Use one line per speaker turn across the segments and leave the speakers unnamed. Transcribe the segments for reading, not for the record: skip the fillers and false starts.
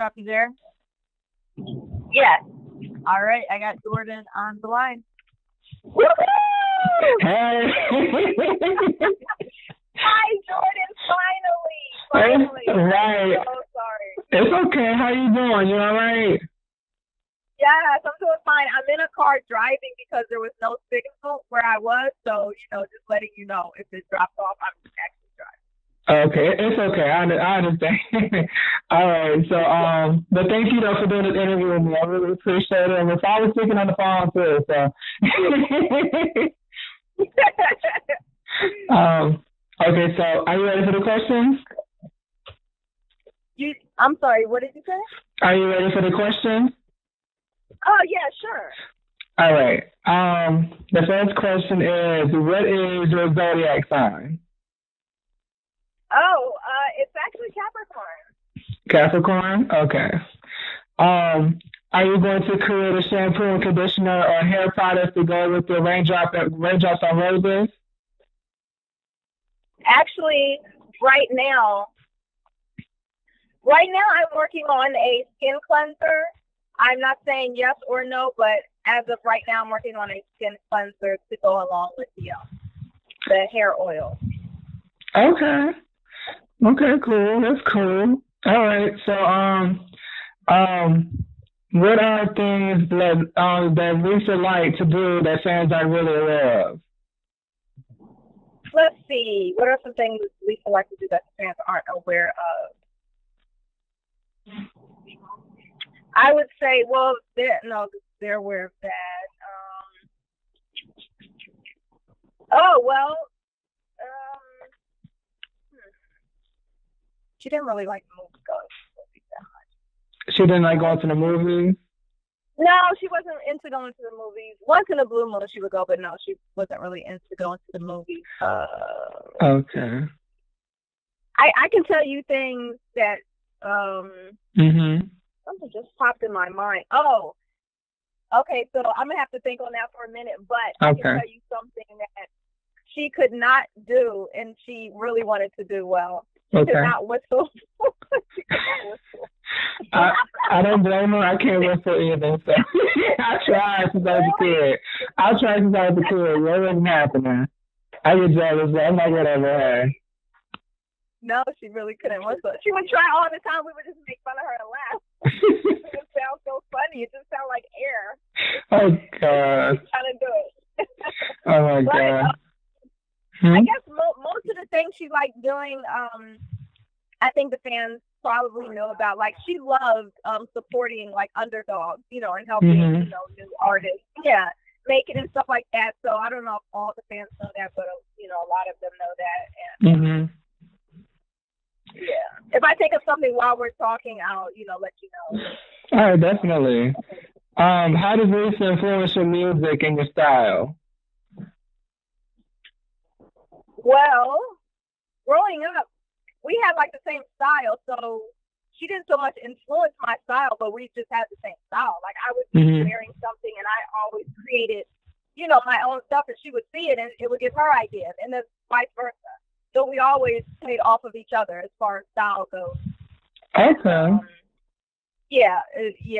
Reigndrop, you there?
Yes.
All right, I got Jordan on the line.
Hey.
Hi, Jordan. Finally.
Right.
I'm so sorry.
It's okay. How you doing? You all right?
Yes, I'm doing fine. I'm in a car driving because there was no signal where I was. So, just letting you know if it dropped off, I'm actually driving.
Okay, it's okay. I understand. All right. So, but thank you though for doing this interview with me. I really appreciate it. If I was speaking on the phone too, so. Okay. So, are you ready for the questions?
I'm sorry. What did you say?
Are you ready for the questions?
Oh yeah, sure.
All right. The first question is, what is your zodiac sign?
Oh, it's actually Capricorn.
Capricorn? Okay. Are you going to create a shampoo and conditioner or hair products to go with the raindrops on roses?
Actually, right now I'm working on a skin cleanser. I'm not saying yes or no, but as of right now, I'm working on a skin cleanser to go along with the hair oil.
Okay. Okay, cool. That's cool. All right. So, what are things that Lisa like to do that fans are really aware of?
Let's see. What are some things Lisa likes to do that fans aren't aware of? I would say, well, they're aware of that. She didn't really like the movie that much.
She didn't like going to the movies?
No, she wasn't into going to the movies. Once in a blue moon she would go, but no, she wasn't really into going to the movies.
Okay.
I can tell you things that something just popped in my mind. Oh, okay. So I'm gonna have to think on that for a minute, but I can tell you something that she could not do, and she really wanted to do well. She could not whistle. She could not whistle.
I don't blame her. I can't whistle either. So I tried since I was a kid. It wasn't happening. I get jealous, but I'm not gonna her.
No, she really couldn't whistle. She would try all the time. We would just make fun of her and laugh. It just sounds so funny. It just sounds like air.
Oh, God.
She's trying to do it.
Oh, my God.
I guess most of the things she liked doing, I think the fans probably know about. Like, she loved supporting, like, underdogs, and helping, new artists. Yeah, making and stuff like that. So I don't know if all the fans know that, but, a lot of them know that. And, yeah. If I think of something while we're talking, I'll, let you know.
All right, definitely. How does Lisa influence your music and your style?
Well, growing up, we had like the same style, so she didn't so much influence my style, but we just had the same style. Like I would be wearing something, and I always created, my own stuff, and she would see it, and it would give her ideas, and then vice versa. So we always played off of each other as far as style goes.
Okay.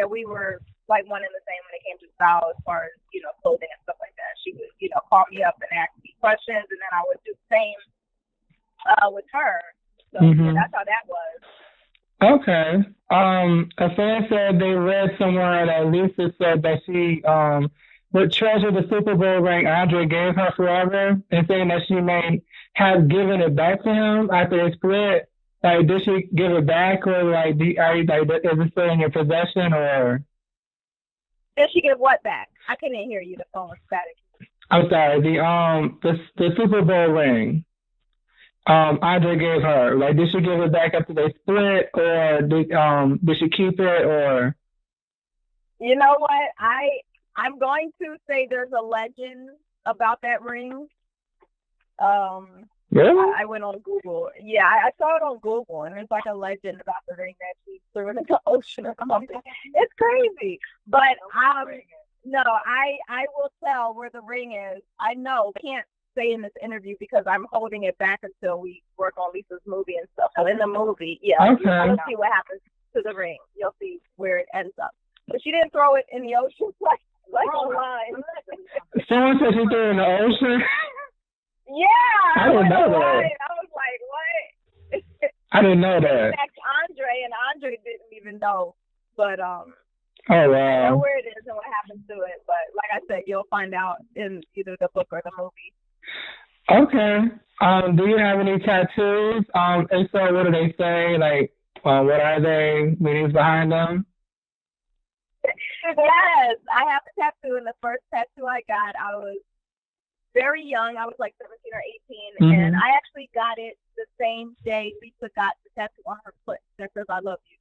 We were like one and the same when it came to style as far as, clothing and stuff like that. She would, call me up and ask me questions, and then I would do the same with her. So that's how that was.
Okay. A fan said they read somewhere that Lisa said that she would treasure the Super Bowl ring Andre gave her forever, and saying that she may have given it back to him after they split. Like, did she give it back, or like, is it still in your possession, or?
Did she give what back? I couldn't hear you. The phone was static.
I'm sorry. The Super Bowl ring. Andre gave her. Like, did she give it back after they split, or did she keep it, or?
You know what? I'm going to say there's a legend about that ring.
Really?
I went on Google. Yeah, I saw it on Google, and there's like a legend about the ring that she threw into the ocean or something. It's crazy. But no, I will tell where the ring is. I know, can't say in this interview because I'm holding it back until we work on Lisa's movie and stuff. So in the movie,
Okay.
Let's see what happens. to the ring. You'll see where it ends up. But she didn't throw it in the ocean like a line.
Someone said she threw it in the ocean?
Yeah.
I didn't know that.
I was like, what?
I didn't know that.
In fact, Andre didn't even know. But
oh wow.
I know where it is and what happened to it. But like I said, you'll find out in either the book or the movie.
Okay. Do you have any tattoos? And so what do they say? Like, what are they? Meanings behind them?
Yes, I have a tattoo, and the first tattoo I got, I was very young. I was like 17 or 18, and I actually got it the same day Lisa got the tattoo on her foot that says "I love you."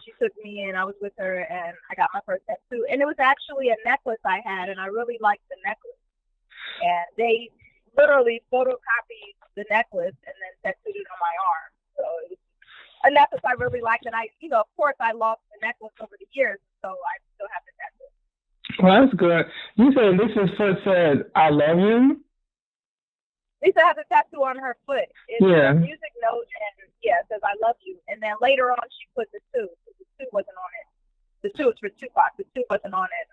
She took me in. I was with her, and I got my first tattoo, and it was actually a necklace I had, and I really liked the necklace. And they literally photocopied the necklace and then tattooed it on my arm. So it was a necklace I really liked, and of course, I lost the necklace over the years, so I still have the tattoo.
Well, that's good. You said Lisa's foot said, "I love you"?
Lisa has a tattoo on her foot. It's a music note, and it says "I love you." And then later on, she put the 2. The 2 wasn't on it. The 2 is for Tupac. The 2 wasn't on it.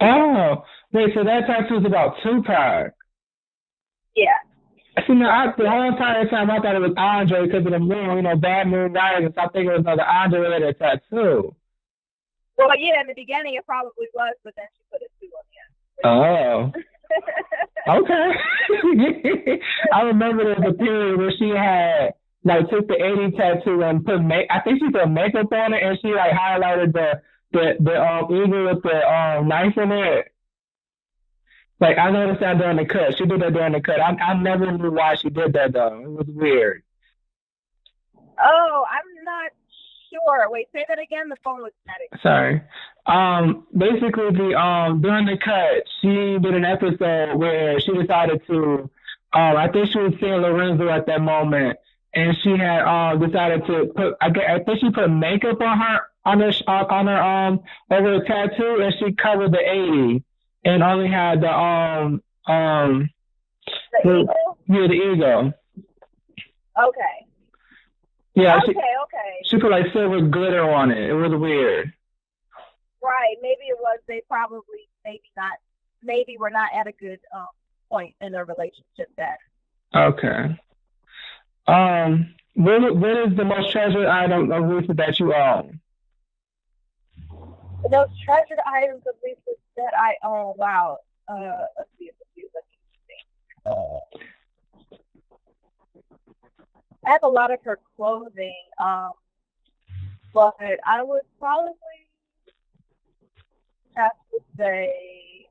Oh, wait. So that tattoo is about Tupac.
Yeah.
See, now, the whole entire time I thought it was Andre because of the moon, Bad Moon Rising. So I think it was another Andre related tattoo.
Well, yeah, in the beginning it probably was, but then she put a 2 on the end.
Oh. Okay. I remember there was a period where she had took the 80 tattoo and I think she put makeup on it, and she highlighted the eagle with the knife in it. I noticed that during the cut. She did that during the cut. I never knew why she did that though. It was weird.
Oh, I'm not sure. Wait, say that again. The phone was static.
Sorry. Basically, during the cut, she did an episode where she decided to. I think she was seeing Lorenzo at that moment, and she had decided to put. I think she put makeup on her over the tattoo, and she covered the 80, and only had the
eagle.
Yeah, the eagle.
Okay.
Yeah.
Okay.
She put silver glitter on it. It was weird.
Right. Maybe it was. They probably maybe were not at a good point in their relationship then.
Okay. What is the most treasured item of Lisa that you own?
The most treasured items of Lisa that I own. Wow. Let's see. I have a lot of her clothing, but I would probably have to say,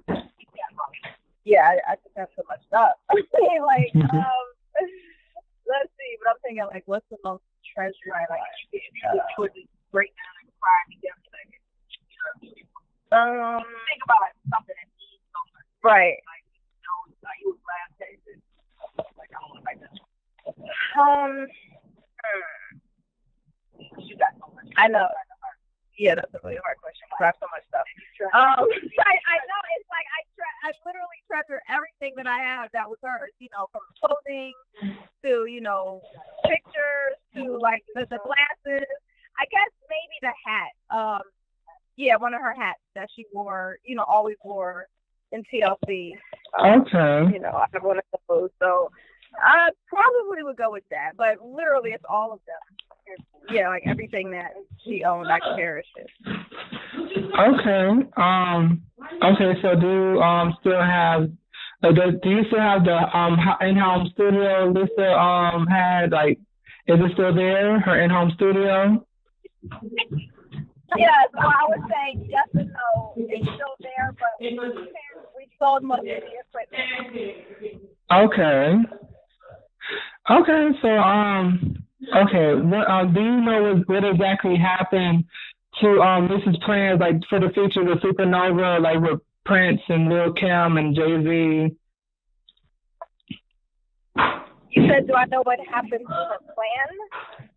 I just have so much stuff. Let's see, but I'm thinking what's the most treasured item? Would break down and cry together. Think about something that means so much. Right. You would laugh at it. I don't know like that. You got so much. I know. Yeah, that's a really hard question. I have so much stuff. I know. It's I literally treasure everything that I have that was hers. From clothing to pictures to the glasses. I guess maybe the hat. One of her hats that she wore. Always wore in TLC.
Okay.
I have one of those. So I probably would go with that. But literally, it's all of them. Yeah, everything that she owned, I cherish it.
Okay. Okay. So do you still have? Do you still have the in-home studio Lisa had? Is it still there? Her in-home studio?
Yeah. So I would say yes and no. It's still there, but we sold most of the equipment.
Okay. Okay. So okay, what do you know what exactly happened to Lisa's plans for the future of Supernova, with Prince and Lil Kim and Jay-Z?
You said, do I know what happened to her plan?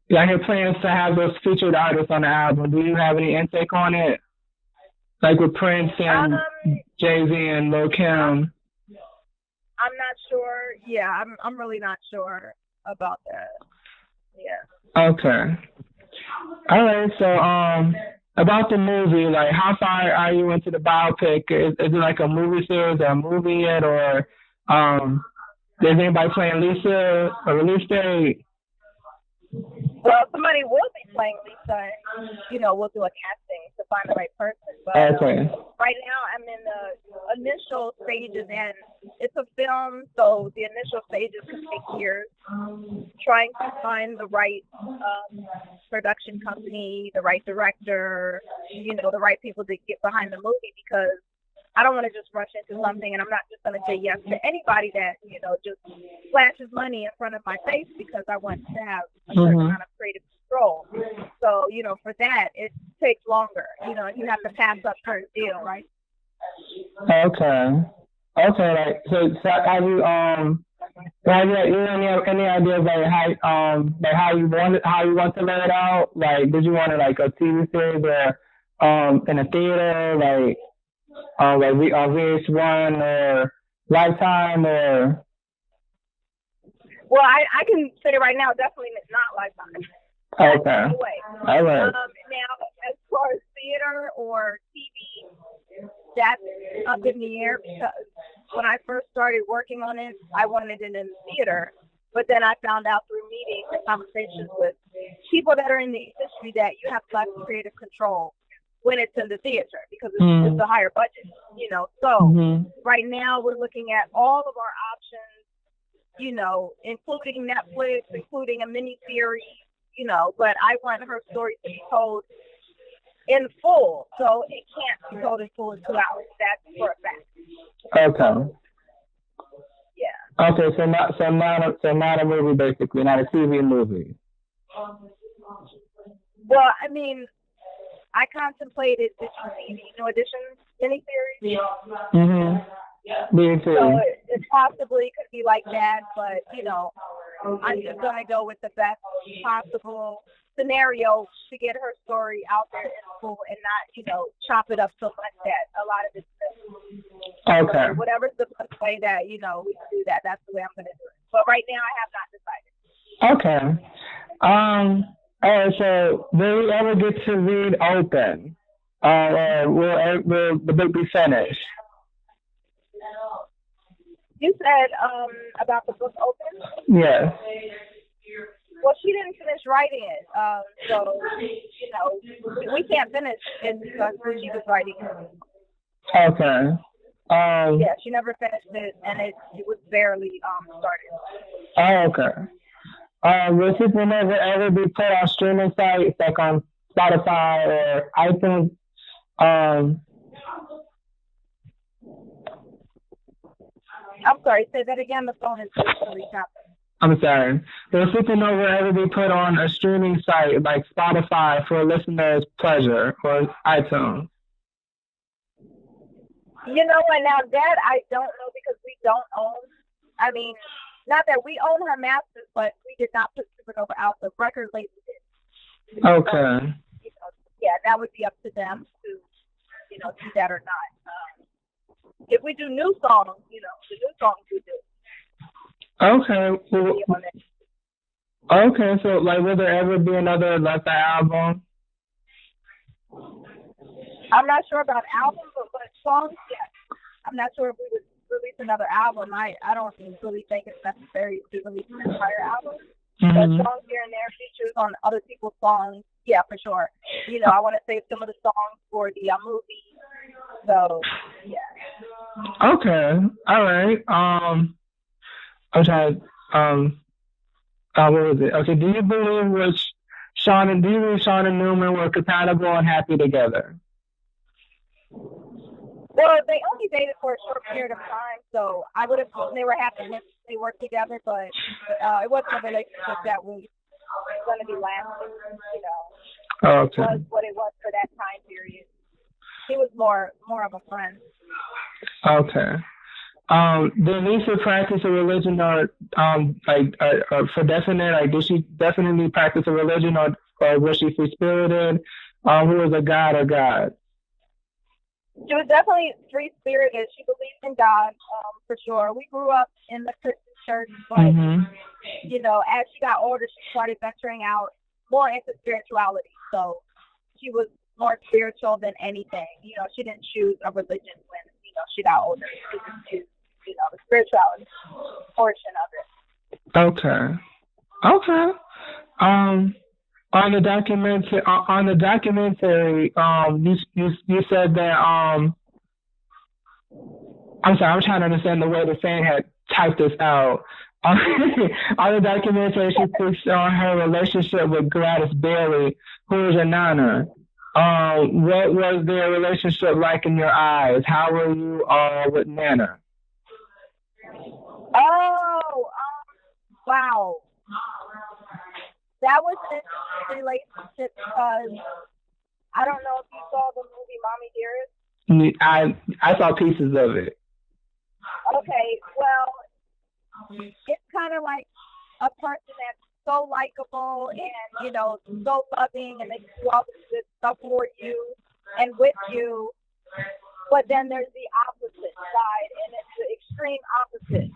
Yeah, her plans to have those featured artists on the album. Do you have any intake on it? With Prince and Jay-Z and Lil Kim?
I'm not sure. Yeah, I'm really not sure about that. Yeah.
Okay. All right. So, about the movie, like, how far are you into the biopic? Is it like a movie series or a movie yet, or is anybody playing Lisa? A release date?
Well, somebody will be playing Lisa. We'll do a casting to find the right person. But
Okay.
right now, I'm in the initial stages, and it's a film, so the initial stages can take years. Trying to find the right production company, the right director, the right people to get behind the movie, because I don't want to just rush into something, and I'm not just going to say yes to anybody that, just flashes money in front of my face, because I want to have a certain amount of creative control. So, for that, it takes longer, and you have to pass up certain deal, right?
Okay. Like, so have you any ideas like how you want to lay it out? Like, did you want it like a TV series or in a theater, like VH1 or Lifetime or?
Well, I can say right now, definitely not Lifetime.
Okay. All right.
Now, as far as theater or TV, that's up in the air, because when I first started working on it, I wanted it in the theater. But then I found out through meetings and conversations with people that are in the industry that you have less creative control when it's in the theater, because it's a higher budget, So right now we're looking at all of our options, including Netflix, including a mini-series, but I want her story to be told in full, so it can't be told in full in 2 hours. That's for a fact.
Okay.
Yeah.
Okay, so not a movie, basically, not a TV movie.
Well, I mean, I contemplated this edition miniseries.
Me too.
So it possibly could be like that, but I'm just gonna go with the best possible scenario to get her story out there in full and not, chop it up so much that a lot of it's missing.
Okay.
So whatever's the best way that, we can do that, that's the way I'm gonna do it. But right now I have not decided.
Okay. All right, so will we ever get to read open? Or will the book be finished?
You said about the book open?
Yes.
Well, she didn't finish writing it, so we can't finish it because she was writing it.
Okay.
Yeah, she never finished it, and it was barely started.
Oh, okay. Will people never ever be put on streaming sites like on Spotify or iTunes?
I'm sorry, say that again. The phone is really choppy.
I'm sorry. Will people never ever be put on a streaming site like Spotify for a listener's pleasure or iTunes?
You know what? Now that I don't know, because we don't own. I mean, not that we own her masters, but we did not put Supernova out. The record label did.
Okay.
So, yeah, that would be up to them to, do that or not. If we do new songs, the new songs we do.
Okay. Okay, so like, will there ever be another Left Eye album?
I'm not sure about albums, but songs, yes. I'm not sure if we would release another album. I don't really think it's necessary to release an entire album. But songs here and there, features on other people's songs, yeah, for sure. I want to save some of the songs for the movie. So, yeah.
Okay. All right. I'm trying. What was it? Okay. Do you believe Sean and Newman were compatible and happy together?
Well, they only dated for a short period of time, so I would have thought they were happy if they worked together, but it wasn't a relationship that was going to be lasting,
Okay.
It was what it was for that time period. He was more of a friend.
Okay. Did Lisa practice a religion or for definite? Like, did she definitely practice a religion or was she free-spirited? Who was a god or god?
She was definitely free-spirited. She believed in God, for sure. We grew up in the Christian church, but, you know, as she got older, she started venturing out more into spirituality. So she was more spiritual than anything. You know, she didn't choose a religion when, you know, she got older. She just choose, you know, the spirituality portion of it.
Okay. Okay. On the documentary, you said that I'm sorry, I'm trying to understand the way the fan had typed this out. On the documentary, she puts on her relationship with Gladys Bailey, who is a nana. What was their relationship like in your eyes? How were you with Nana?
Oh, wow. That was this relationship because I don't know if you saw the movie Mommy Dearest.
I saw pieces of it.
Okay, well, it's kind of like a person that's so likable and, you know, so loving and they do all this good stuff for you and with you. But then there's the opposite side, and it's the extreme opposite,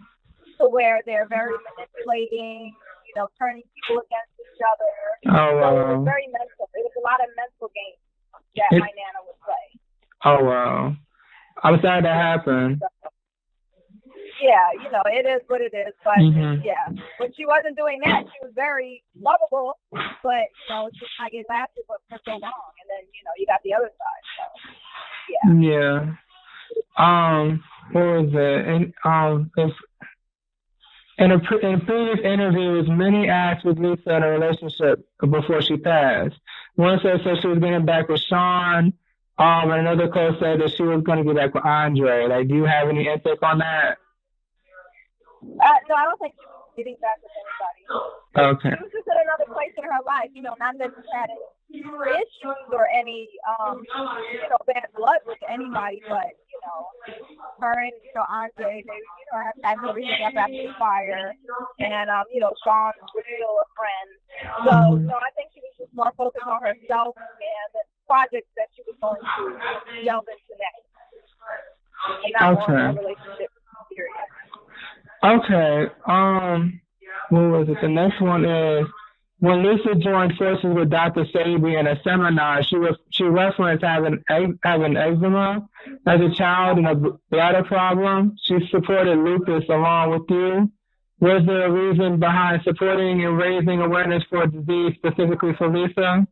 to where they're very manipulating, you know, turning people against each other.
Oh, wow.
So it was very mental. It was a lot of mental games that my Nana would play.
Oh, wow. I'm sorry that happened.
Yeah, you know, it is what it is. But, yeah, when she wasn't doing that, she was very lovable. But, you know, it's just like it lasted for so long. And then, you know, you got the other side. So, yeah.
Yeah. What was it? In previous interviews, many asked with Lisa in a relationship before she passed. One said she was getting back with Sean, and another quote said that she was going to get back with Andre. Like, do you have any insight on that?
No, I don't think she was getting back with anybody.
Okay.
She was just in another place in her life, you know, not that she had any issues or any, you know, bad blood with anybody, but, you know, her and, you know, Andre, they, you know, had everything up after the fire, and, you know, Sean was still a friend. So, you know, I think she was just more focused on herself and the projects that she was going to delve into next. And not on a relationship period.
Okay. What was it? The next one is when Lisa joined forces with Dr. Sabi in a seminar. She referenced having eczema as a child and a bladder problem. She supported lupus along with you. Was there a reason behind supporting and raising awareness for a disease specifically for Lisa?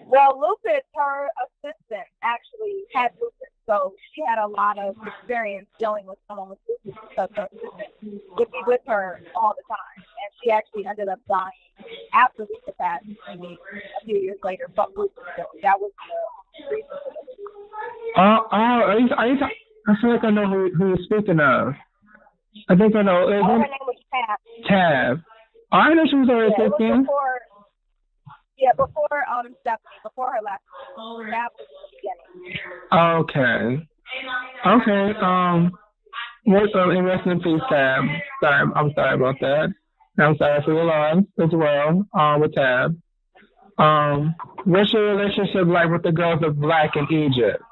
Well, lupus, her assistant actually had lupus. So she had a lot of experience dealing with someone with lupus because her assistant would be with her all the time. And she actually ended up dying after Lisa passed, maybe a few years later, from lupus. So that was the reason for this.
I feel like I know who you're speaking of. I think I know.
Her name was Tab.
Tab. I know she was her assistant.
Before Stephanie, before her last name. That was the beginning.
Okay. Rest in peace, Tab. Sorry, I'm sorry about that. I'm sorry for your loss as well, with Tab. What's your relationship like with the girls of Black in Egypt?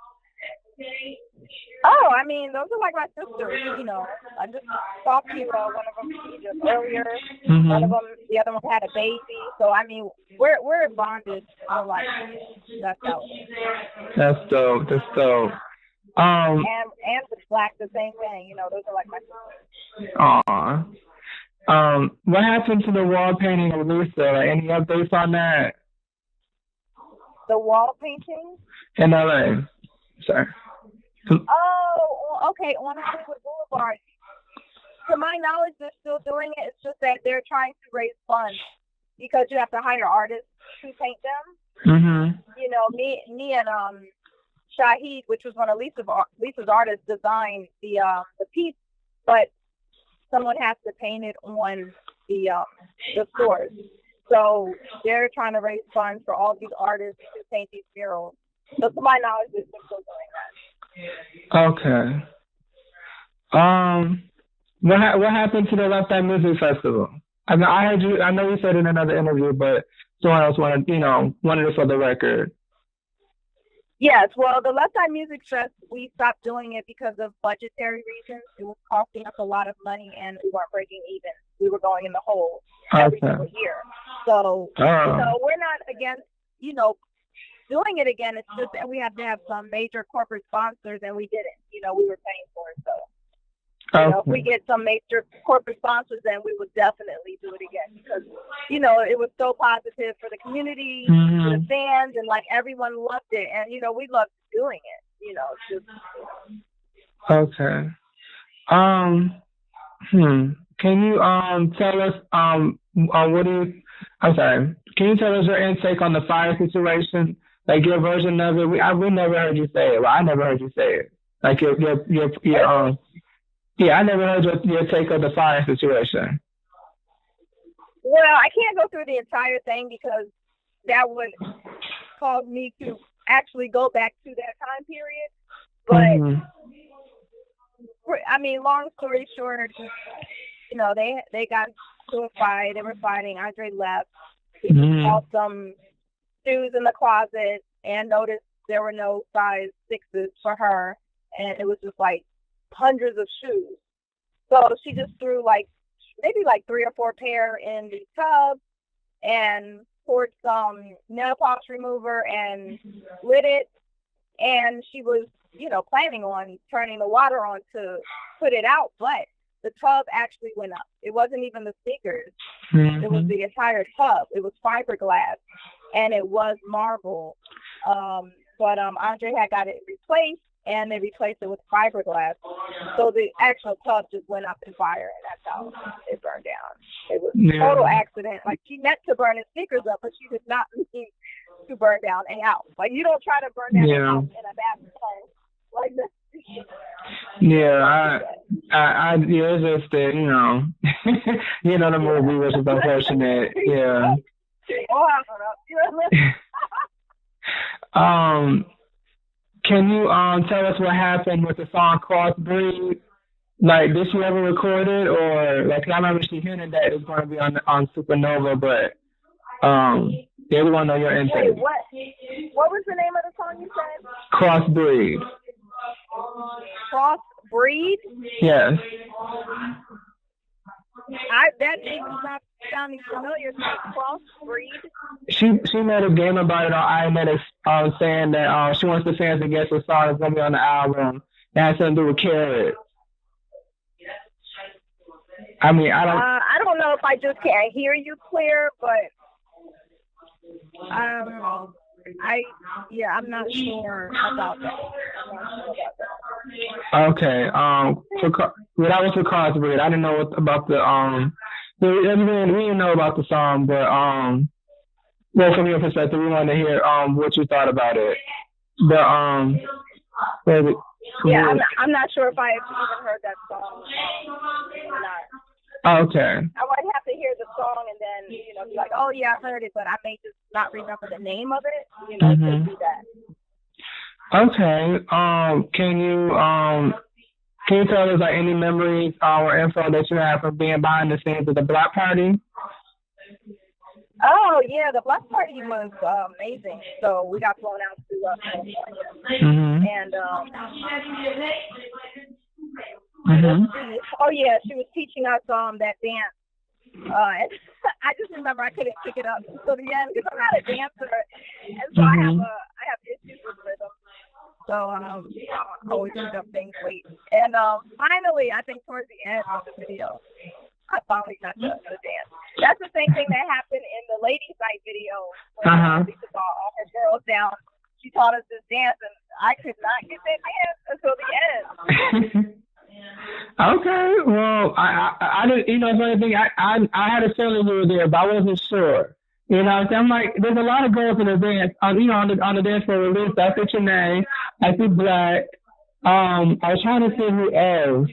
Oh, I mean, those are like my sisters, you know. I just saw Kira, one of them in Egypt earlier. One of them, the other one had a baby. So, I mean, we're bonded for life. That's dope.
That's dope.
And with Black, the same thing. You know, those are like my sisters.
Aw. What happened to the wall painting of Lisa? Any updates on that?
The wall painting?
In LA. Sorry.
Oh, okay, on Hollywood Boulevard. To my knowledge, they're still doing it. It's just that they're trying to raise funds because you have to hire artists to paint them. You know, me and Shahid, which was one of Lisa's artists, designed the piece, but someone has to paint it on the stores. So they're trying to raise funds for all these artists to paint these murals. So to my knowledge, they're still doing that.
Okay. What happened to the Left Eye Music Festival? I heard you. I know you said in another interview, but someone else wanted it for the record.
Yes, well, the Left Eye Music Fest, we stopped doing it because of budgetary reasons. It was costing us a lot of money, and we weren't breaking even. We were going in the hole every single year. So, we're not against, doing it again. It's just that we have to have some major corporate sponsors, and we didn't. We were paying for it, so. If we get some major corporate sponsors, then we would definitely do it again because, it was so positive for the community, for the fans, and like everyone loved it. And, we loved doing it,
Okay. Can you tell us can you tell us your intake on the fire situation? Like your version of it? We never heard you say it. Well, I never heard you say it. Like your yeah, I never heard your take of the fire situation.
Well, I can't go through the entire thing because that would cause me to actually go back to that time period. But I mean, long story short, they got to a fight. They were fighting. Andre left. He saw some shoes in the closet and noticed there were no size 6s for her, and it was just like hundreds of shoes. So she just threw maybe 3 or 4 pair in the tub and poured some nail polish remover and lit it. And she was, planning on turning the water on to put it out, but the tub actually went up. It wasn't even the sneakers. It was the entire tub. It was fiberglass and it was marble. But Andre had got it replaced, and they replaced it with fiberglass. So the actual tub just went up in fire, and that's how it burned down. It was a total accident. Like, she meant to burn his sneakers up, but she did not mean to burn down a house. Like, you don't try to burn down a house in a bathtub like this.
Yeah, it's just that, the movie was unfortunate. Yeah. Can you tell us what happened with the song Crossbreed? Like, did she ever record it, or I remember she hinted that it was going to be on Supernova, but they want to know your intake.
Wait, what was the name of the song you said?
Crossbreed.
Crossbreed?
Yes.
That name is not sounding familiar.
Crossbreed. She made a game about it on iMedics, saying that she wants the fans to guess what song is going to be on the album. It has something to do with Carrot. I mean,
I don't know if I just can't hear you clear, but I'm not sure about that.
Okay. That was for Crossbreed. I didn't know about the we didn't know about the song, but well, from your perspective, we wanted to hear what you thought about it. But
I'm not sure if I even heard that song or not.
Okay.
I might have to hear the song and then, be like, oh yeah, I heard it, but I may just not remember the name of it. It could do that.
Okay. Can you tell us any memories or info that you have from being behind the scenes of the Block Party?
Oh yeah, the Block Party was amazing. So we got flown out to California, and oh yeah, she was teaching us that dance. And I just remember I couldn't pick it up until the end because I'm not a dancer, and so I have issues with rhythm. So I always pick up things late. And finally, I think towards the end of the video, I finally got the dance. That's the same thing that happened in the Ladies' Night video when Lisa saw all her girls down. She taught us this dance, and I could not get that dance until the end.
Okay, well, I didn't, funny thing, I had a feeling you were there, but I wasn't sure. I'm like, there's a lot of girls in the dance, on the dance floor release. I see your name, I see Black. I was trying to see who else.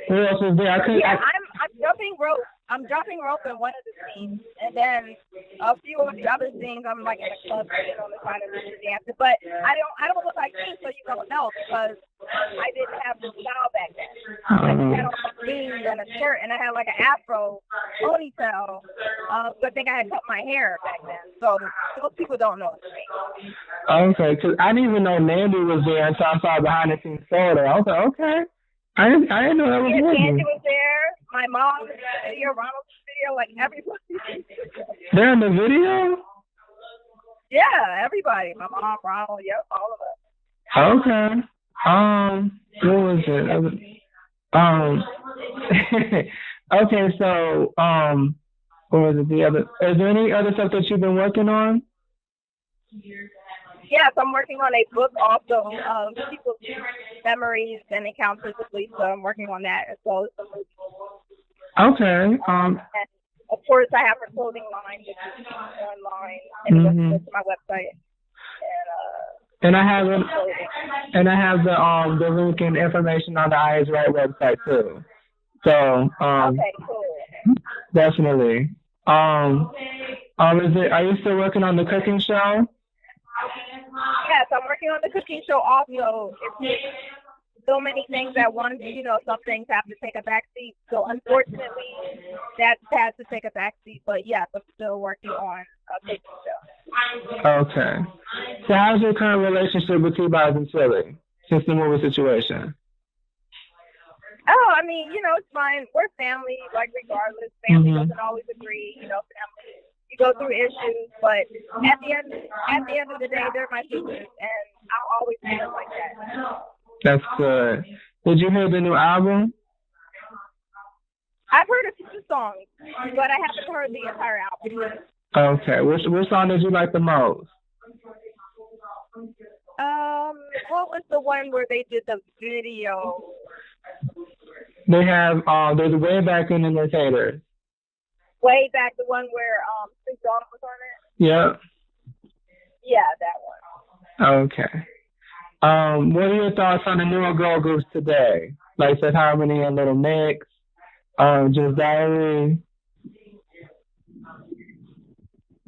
Who else was there?
I'm jumping rope. I'm dropping rope in one of the scenes, and then a few of the other scenes I'm like in a club sitting on the side of the dancing. But I don't look like me, so you don't know because I didn't have the style back then. I just had on jeans and a shirt, and I had like an afro ponytail. But I think I had cut my hair back then, so those people don't know it's me.
Okay, because I didn't even know Nandy was there until I saw behind the scenes photo. I was like, okay. I didn't know that was
Nandy was there. My mom was in the video. Ronald was in the video. Like everybody.
They're in the video?
Yeah, everybody. My mom, Ronald, yep, all of us.
Okay. What was it? Okay, so what was it? The other? Is there any other stuff that you've been working on?
Yes, I'm working on a book also of people's memories and encounters with Lisa. I'm working on that as well as the movie.
Okay.
And of course, I have her clothing line, which is online, and it's my website.
And I have the link and information on the Eyes Right website too. So
okay, cool.
Definitely. Are you still working on the cooking show?
Yes, I'm working on the cooking show also. It's so many things at once, some things have to take a back seat. So unfortunately, that has to take a back seat. But yes, I'm still working on a cooking show.
Okay. So how's your current relationship with T-Boz and Chili since the movie situation?
Oh, I mean, it's fine. We're family, like regardless. Family doesn't always agree, family. You go through issues, but at the end of the day, they're my sisters, and I'll always be like that.
That's good. Did you hear the new album?
I've heard a few songs, but I haven't heard the entire album.
Okay. Which song did you like the most?
What was the one where they did the video?
They have there's Way Back in the Haters.
Way Back, the one where Snoop Dogg was on it?
Yep.
Yeah, that one.
Okay. What are your thoughts on the newer girl groups today? Like Fifth Harmony and Little Mix, Just Diary?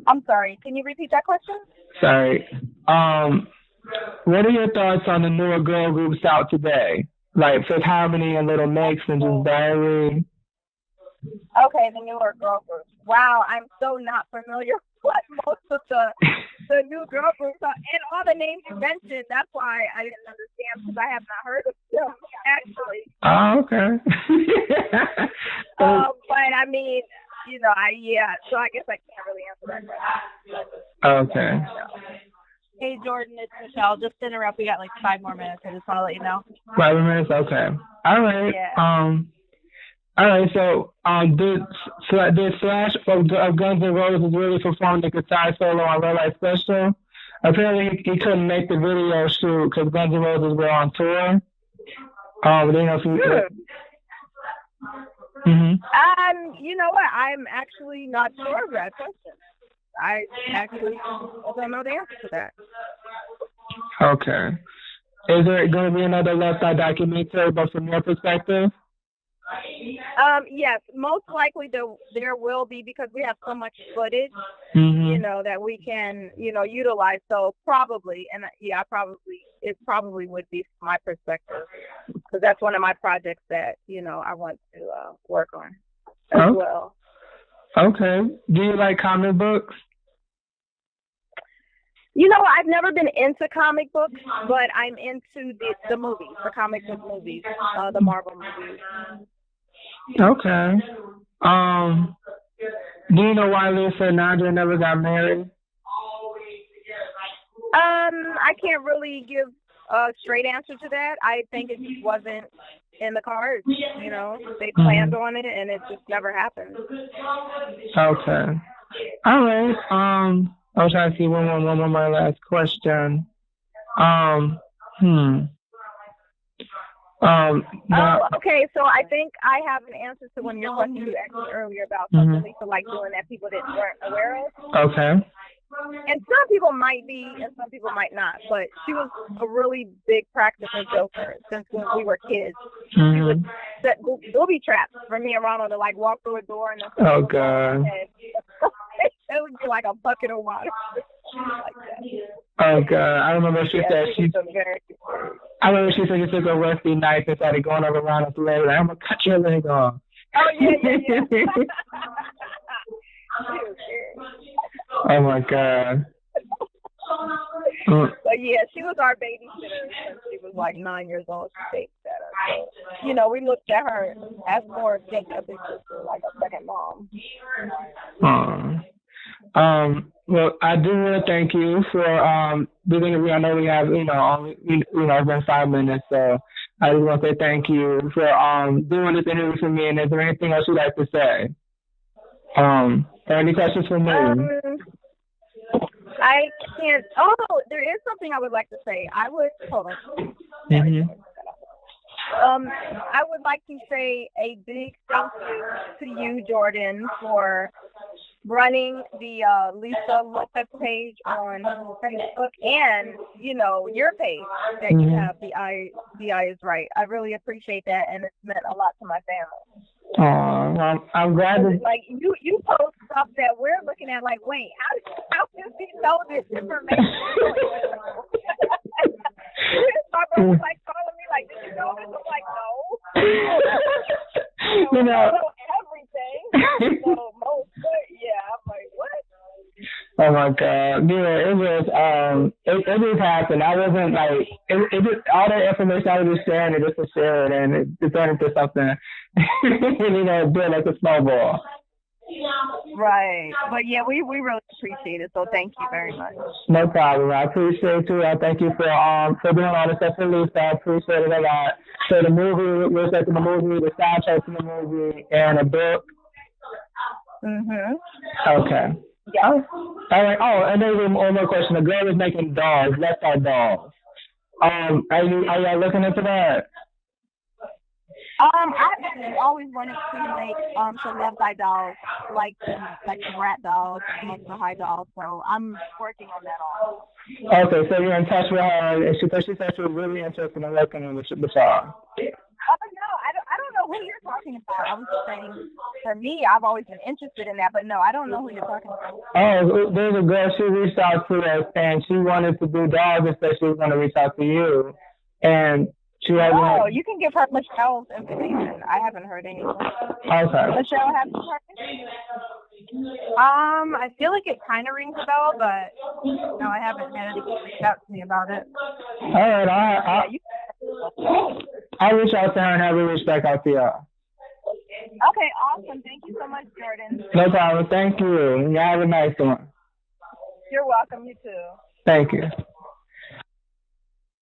I'm sorry, can you repeat that question?
Sorry. What are your thoughts on the newer girl groups out today? Like Fifth Harmony and Little Mix and Just Diary?
Okay, the newer girl groups. Wow, I'm so not familiar with most of the new girl groups are. And all the names you mentioned, that's why I didn't understand, because I have not heard of them, actually.
Oh, okay.
But I mean, so I guess I can't really answer that question.
Okay.
Hey, Jordan, it's Michelle. Just to interrupt, we got like 5 more minutes. I just want to let you know.
5 more minutes? Okay. All right.
Yeah.
All right, so did Slash of Guns N' Roses really perform the guitar solo on Red Light Special? Apparently he couldn't make the video shoot because Guns N' Roses were on tour.
You know what? I'm actually not sure of that question. I actually don't know the answer to that.
Okay. Is there going to be another Left Eye documentary, but from your perspective?
Yes, most likely there will be, because we have so much footage, that we can, utilize. So probably, and it probably would be from my perspective, because that's one of my projects that, I want to work on as well.
Okay. Do you like comic books?
I've never been into comic books, but I'm into the movies, the comic book movies, the Marvel movies.
Okay. Do you know why Lisa and Nadia never got married?
I can't really give a straight answer to that. I think it just wasn't in the cards. They planned on it and it just never happened.
Okay. All right. I'll try to see one more last question.
Okay, so I think I have an answer to one of your questions you asked me earlier about something Lisa liked doing that people weren't aware of.
Okay.
And some people might be, and some people might not. But she was a really big practical joker since when we were kids. She would set booby traps for me and Ronald to like walk through a door and then.
Oh God.
It would be like a bucket of water. Like that.
Oh God. I remember she said she. I remember she said she took a rusty knife and started going over Ronald's leg. Like, I'm gonna cut your leg off.
Oh yeah.
Oh my God.
But yeah, she was our babysitter since she was like 9 years old. She babysat us. So, you know, we looked at her as more than a big sister, like a second mom.
Well, I do want to thank you for the interview. I know we have, only, it's been 5 minutes, so I just want to say thank you for doing this interview for me. And is there anything else you'd like to say? Or any questions for me?
I can't. Oh, there is something I would like to say. I would hold on.
Mm-hmm.
I would like to say a big thank you to you, Jordan, for running the Lisa Lopes page on Facebook and your page that you have, the Eye is Right. I really appreciate that, and it's meant a lot to my family.
Well, I'm glad that
like you post stuff that we're looking at like, wait, how does he know this information? My brother's like calling me like, did you know this? I'm like, no. I know everything. So most, yeah, I'm like, what?
Oh my God! Yeah, it was. It just happened. I wasn't like it. Just all that information I was just sharing it just to share it, and it turned into something. Built like a snowball.
Right, but yeah, we really appreciate it. So thank you very much.
No problem. I appreciate you. I thank you for doing all the stuff for Lisa. I appreciate it a lot. So the movie, we're expecting the movie, the soundtrack to the movie, and a book. Okay.
Yeah.
All right. Oh, and there's one more question. The girl is making dolls. That's our dolls. Are y'all looking into that?
I've always wanted to make some Love Thy dolls, like the rat dolls, the high dolls. So I'm working on that all.
Okay, so you're in touch with her. She said she was really interested in working with y'all.
No, I don't know who you're talking about. I was just saying, for me, I've always been interested in that, but no, I don't know who you're talking about.
Oh, there's a girl, she reached out to us, and she wanted to do dolls, and said she was going to reach out to you. And she had
you can give her Michelle's information. I haven't heard anything.
Okay.
Michelle, have you heard? I feel like it kind of rings a bell, but no, I haven't had anyone reach out to me about it.
All right, I'll reach out to her and have her reach back out to y'all.
Okay, awesome. Thank you so much, Jordan.
No problem. Thank you. You have a nice one.
You're welcome. You too.
Thank you.